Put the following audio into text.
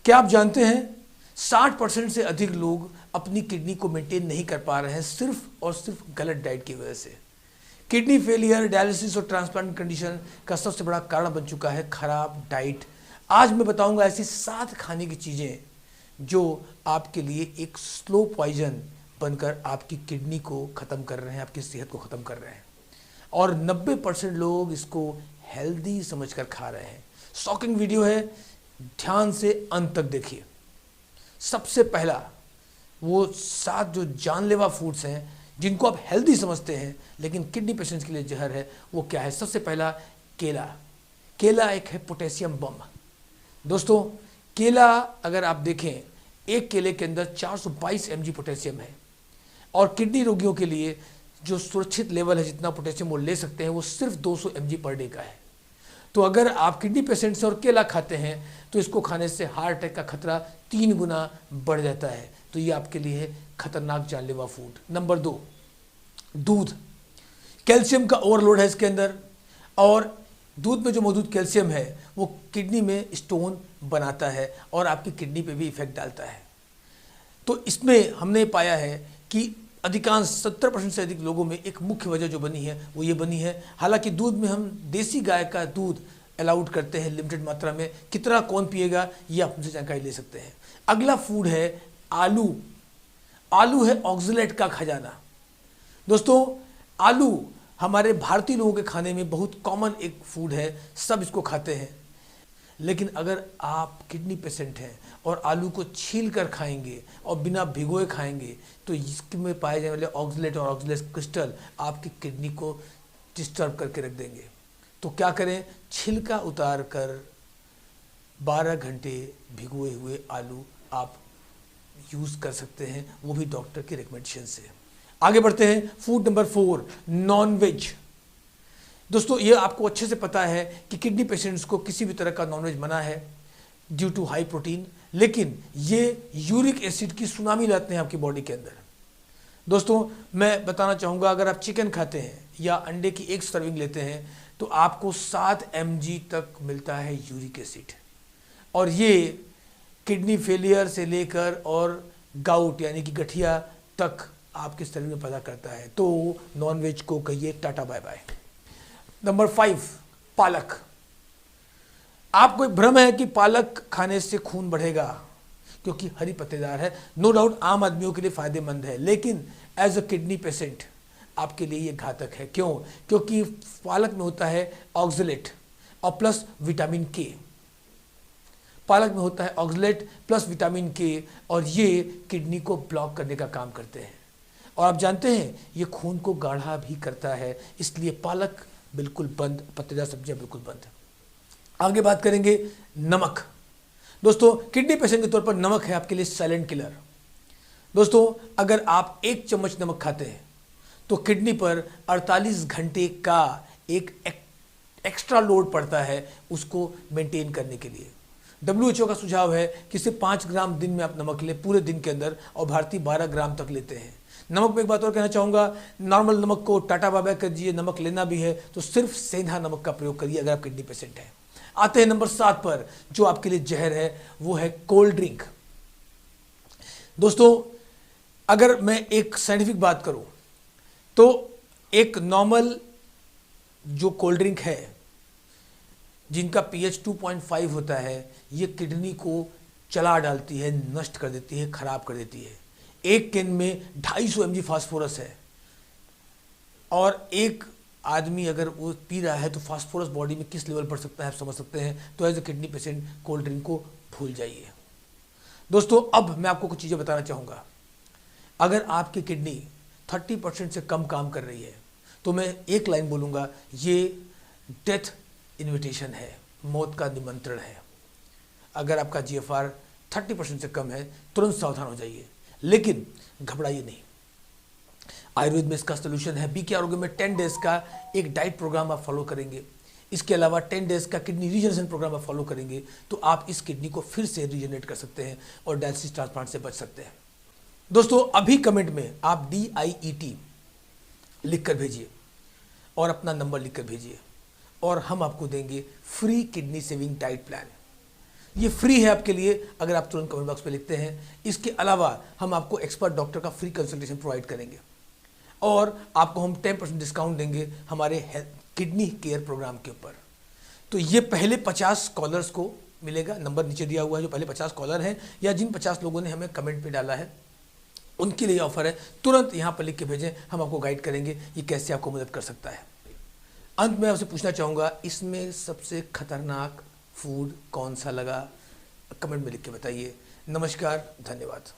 क्या आप जानते हैं 60% से अधिक लोग अपनी किडनी को मेंटेन नहीं कर पा रहे हैं सिर्फ और सिर्फ गलत डाइट की वजह से। किडनी फेलियर, डायलिसिस और ट्रांसप्लांट कंडीशन का सबसे बड़ा कारण बन चुका है खराब डाइट। आज मैं बताऊंगा ऐसी 7 खाने की चीज़ें जो आपके लिए एक स्लो पॉइजन बनकर आपकी किडनी को ख़त्म कर रहे हैं, आपकी सेहत को ख़त्म कर रहे हैं। और 90% लोग इसको हेल्दी समझकर खा रहे हैं। शॉकिंग वीडियो है, ध्यान से अंत तक देखिए। सबसे पहला वो 7 जो जानलेवा फूड्स हैं जिनको आप हेल्दी समझते हैं लेकिन किडनी पेशेंट्स के लिए जहर है, वो क्या है? सबसे पहला केला। केला एक है पोटेशियम बम। दोस्तों, केला अगर आप देखें, एक केले के अंदर 422 mg पोटेशियम है और किडनी रोगियों के लिए जो सुरक्षित लेवल है जितना पोटेशियम वो ले सकते हैं वो सिर्फ 200 mg पर डे का है। तो अगर आप किडनी पेशेंट से और केला खाते हैं तो इसको खाने से हार्ट अटैक का खतरा 3 गुना बढ़ जाता है। तो ये आपके लिए खतरनाक जानलेवा फूड। नंबर 2, दूध। कैल्शियम का ओवरलोड है इसके अंदर और दूध में जो मौजूद कैल्शियम है वो किडनी में स्टोन बनाता है और आपकी किडनी पे भी इफेक्ट डालता है। तो इसमें हमने पाया है कि अधिकांश 70% से अधिक लोगों में एक मुख्य वजह जो बनी है वो ये बनी है। हालांकि दूध में हम देसी गाय का दूध अलाउड करते हैं लिमिटेड मात्रा में, कितना कौन पिएगा ये आप हमसे जानकारी ले सकते हैं। अगला फूड है आलू। आलू है ऑक्सलेट का खजाना। दोस्तों, आलू हमारे भारतीय लोगों के खाने में बहुत कॉमन एक फूड है, सब इसको खाते हैं। लेकिन अगर आप किडनी पेशेंट हैं और आलू को छील कर खाएंगे और बिना भिगोए खाएंगे तो इसमें पाए जाने वाले ऑक्सलेट और ऑक्सलेट क्रिस्टल आपकी किडनी को डिस्टर्ब करके रख देंगे। तो क्या करें? छिलका उतार कर 12 घंटे भिगोए हुए आलू आप यूज़ कर सकते हैं, वो भी डॉक्टर की रिकमेंडेशन से। आगे बढ़ते हैं। Food number 4, non veg. दोस्तों, ये आपको अच्छे से पता है कि किडनी पेशेंट्स को किसी भी तरह का नॉनवेज मना है ड्यू टू हाई प्रोटीन, लेकिन ये यूरिक एसिड की सुनामी लाते हैं आपकी बॉडी के अंदर। दोस्तों, मैं बताना चाहूँगा, अगर आप चिकन खाते हैं या अंडे की एक सर्विंग लेते हैं तो आपको 7 mg तक मिलता है यूरिक एसिड, और ये किडनी फेलियर से लेकर और गाउट यानी कि गठिया तक आपके शरीर में पैदा करता है। तो नॉनवेज को कहिए टाटा बाय बाय। नंबर 5, पालक। आपको एक भ्रम है कि पालक खाने से खून बढ़ेगा क्योंकि हरी पत्तेदार है। नो डाउट आम आदमियों के लिए फायदेमंद है, लेकिन एज अ किडनी पेशेंट आपके लिए ये घातक है। क्यों? क्योंकि पालक में होता है ऑक्सलेट और प्लस विटामिन के। पालक में होता है ऑक्सलेट प्लस विटामिन के और ये किडनी को ब्लॉक करने का काम करते हैं। और आप जानते हैं ये खून को गाढ़ा भी करता है, इसलिए पालक बिल्कुल बंद, पत्तेदार सब्जियां बिल्कुल बंद। आगे बात करेंगे नमक। दोस्तों, किडनी पेशेंट के तौर पर नमक है आपके लिए साइलेंट किलर। दोस्तों, अगर आप 1 चम्मच नमक खाते हैं तो किडनी पर 48 घंटे का एक एक्स्ट्रा लोड पड़ता है उसको मेंटेन करने के लिए। WHO का सुझाव है कि सिर्फ 5 ग्राम दिन में आप नमक लें पूरे दिन के अंदर, और भारतीय 12 ग्राम तक लेते हैं। नमक में एक बात और कहना चाहूँगा, नॉर्मल नमक को टाटा बाय बाय कर दीजिए। नमक लेना भी है तो सिर्फ सेंधा नमक का प्रयोग करिए अगर आप किडनी पेशेंट हैं। आते हैं नंबर 7 पर, जो आपके लिए जहर है, वो है कोल्ड ड्रिंक। दोस्तों, अगर मैं एक साइंटिफिक बात करूं तो एक नॉर्मल जो कोल्ड ड्रिंक है जिनका pH 2.5 होता है, ये किडनी को चला डालती है, नष्ट कर देती है, खराब कर देती है। एक कैन में 250 mg फास्फोरस है और एक आदमी अगर वो पी रहा है तो फास्फोरस बॉडी में किस लेवल पर सकता है आप समझ सकते हैं। तो as a kidney patient cold drink को भूल जाइए। दोस्तों, अब मैं आपको कुछ चीज़ें बताना चाहूँगा। अगर आपकी किडनी 30% से कम काम कर रही है तो मैं एक लाइन बोलूँगा, ये डेथ इन्विटेशन है, मौत का निमंत्रण है। अगर आपका GFR 30% से कम है तुरंत सावधान हो जाइए, लेकिन घबराइए नहीं। आयुर्वेद में इसका सोल्यूशन है। बीके आरोग्य में 10 डेज का एक डाइट प्रोग्राम आप फॉलो करेंगे, इसके अलावा 10 डेज का किडनी रीजनरेशन प्रोग्राम आप फॉलो करेंगे तो आप इस किडनी को फिर से रीजनरेट कर सकते हैं और डायलिसिस ट्रांसप्लांट से बच सकते हैं। दोस्तों, अभी कमेंट में आप DIET लिख कर भेजिए और अपना नंबर लिख कर भेजिए और हम आपको देंगे free kidney saving diet plan. ये फ्री है आपके लिए अगर आप तुरंत कमेंट बॉक्स में लिखते हैं। इसके अलावा हम आपको एक्सपर्ट डॉक्टर का फ्री कंसल्टेशन प्रोवाइड करेंगे और आपको हम 10% डिस्काउंट देंगे हमारे किडनी केयर प्रोग्राम के ऊपर। तो ये पहले 50 कॉलर्स को मिलेगा, नंबर नीचे दिया हुआ है, जो पहले 50 कॉलर हैं या जिन 50 लोगों ने हमें कमेंट पे डाला है उनके लिए ऑफर है। तुरंत यहाँ पर लिख के भेजें, हम आपको गाइड करेंगे ये कैसे आपको मदद कर सकता है। अंत में आपसे पूछना चाहूँगा, इसमें सबसे खतरनाक फूड कौन सा लगा? कमेंट में लिख के बताइए। नमस्कार, धन्यवाद।